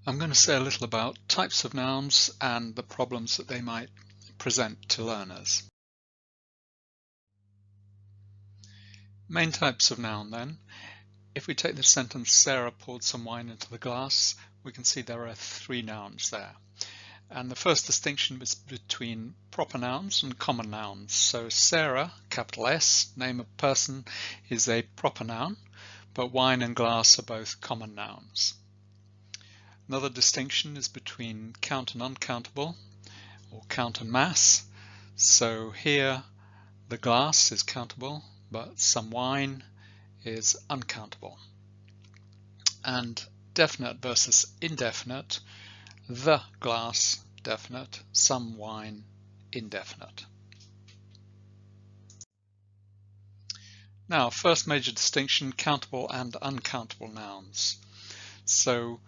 I'm going to say a little about types of nouns and the problems that they might present to learners. Main types of noun then. If we take the sentence, Sarah poured some wine into the glass, we can see there are three nouns there. And the first distinction is between proper nouns and common nouns. So Sarah, capital S, name of person, is a proper noun, but wine and glass are both common nouns. Another distinction is between count and uncountable, or count and mass. So here the glass is countable, but some wine is uncountable. And definite versus indefinite, the glass definite, some wine indefinite. Now, first major distinction, countable and uncountable nouns. So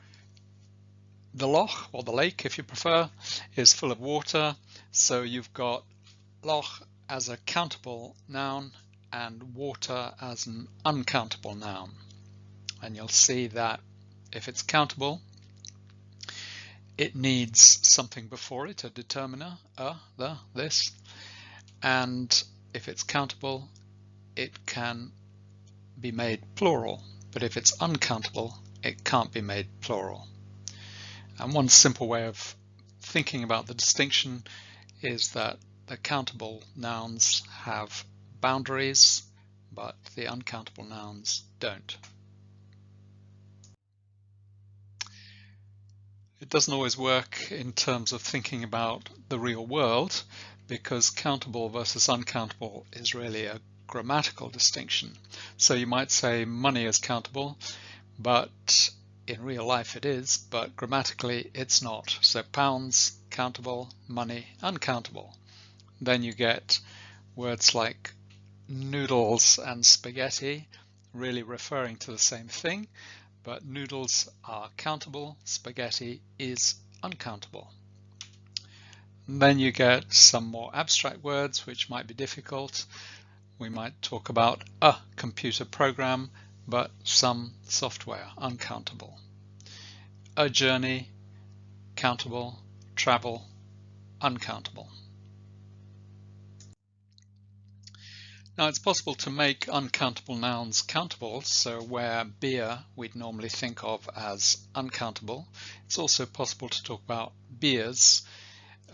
the loch, or the lake if you prefer, is full of water, so you've got loch as a countable noun and water as an uncountable noun. And you'll see that if it's countable, it needs something before it, a determiner, the, this, and if it's countable, it can be made plural, but if it's uncountable, it can't be made plural. And one simple way of thinking about the distinction is that the countable nouns have boundaries, but the uncountable nouns don't. It doesn't always work in terms of thinking about the real world, because countable versus uncountable is really a grammatical distinction. So you might say money is countable, but in real life it is, but grammatically it's not. So pounds countable, money uncountable. Then you get words like noodles and spaghetti really referring to the same thing, but noodles are countable, spaghetti is uncountable. And then you get some more abstract words which might be difficult. We might talk about a computer program, but some software uncountable. A journey, countable, travel, uncountable. Now it's possible to make uncountable nouns countable, so where beer we'd normally think of as uncountable. It's also possible to talk about beers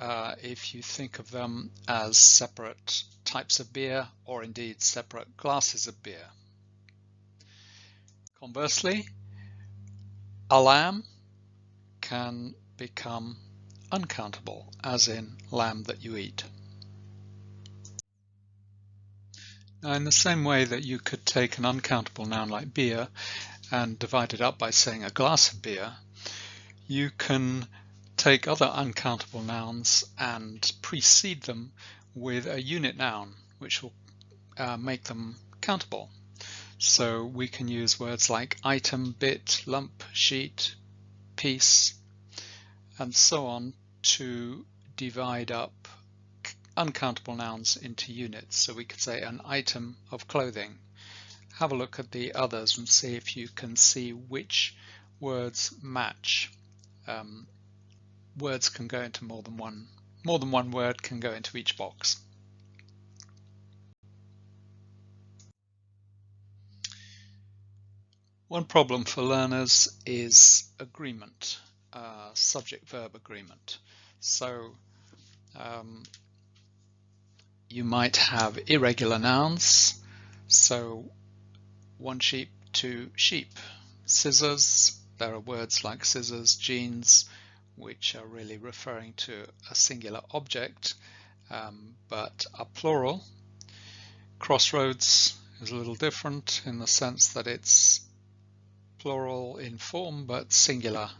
if you think of them as separate types of beer or indeed separate glasses of beer. Conversely, a lamb can become uncountable, as in lamb that you eat. Now, in the same way that you could take an uncountable noun like beer and divide it up by saying a glass of beer, you can take other uncountable nouns and precede them with a unit noun, which will make them countable. So we can use words like item, bit, lump, sheet, piece, and so on to divide up uncountable nouns into units. So we could say an item of clothing. Have a look at the others and see if you can see which words match. Words can go into more than one word can go into each box. One problem for learners is agreement, subject-verb agreement. So you might have irregular nouns, so one sheep, two sheep. Scissors, there are words like scissors, jeans, which are really referring to a singular object, but are plural. Crossroads is a little different in the sense that it's plural in form but singular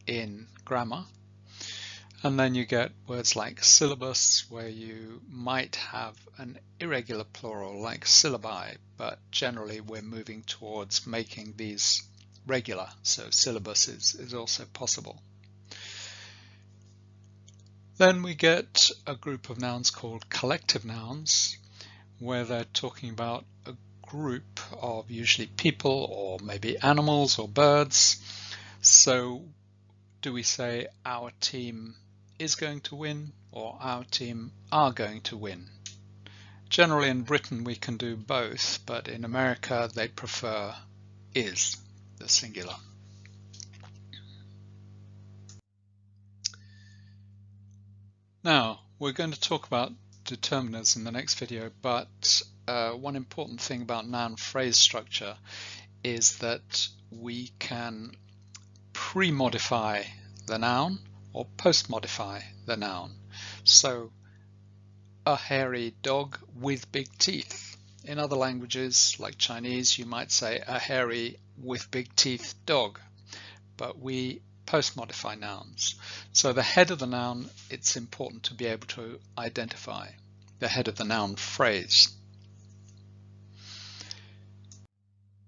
in grammar. And then you get words like syllabus, where you might have an irregular plural like syllabi, but generally we're moving towards making these regular, so syllabus is also possible. Then we get a group of nouns called collective nouns, where they're talking about a group of usually people or maybe animals or birds. So do we say our team is going to win or our team are going to win? Generally in Britain we can do both, but in America they prefer is, the singular. Now we're going to talk about determiners in the next video, but one important thing about noun phrase structure is that we can pre-modify the noun or post-modify the noun. So a hairy dog with big teeth. In other languages like Chinese you might say a hairy with big teeth dog, but we post-modify nouns. So the head of the noun, it's important to be able to identify the head of the noun phrase,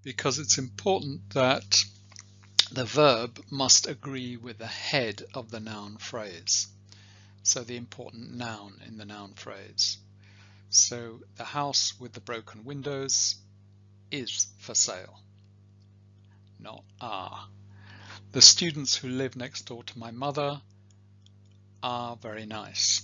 because it's important that the verb must agree with the head of the noun phrase, so the important noun in the noun phrase. So the house with the broken windows is for sale, not are. The students who live next door to my mother are very nice.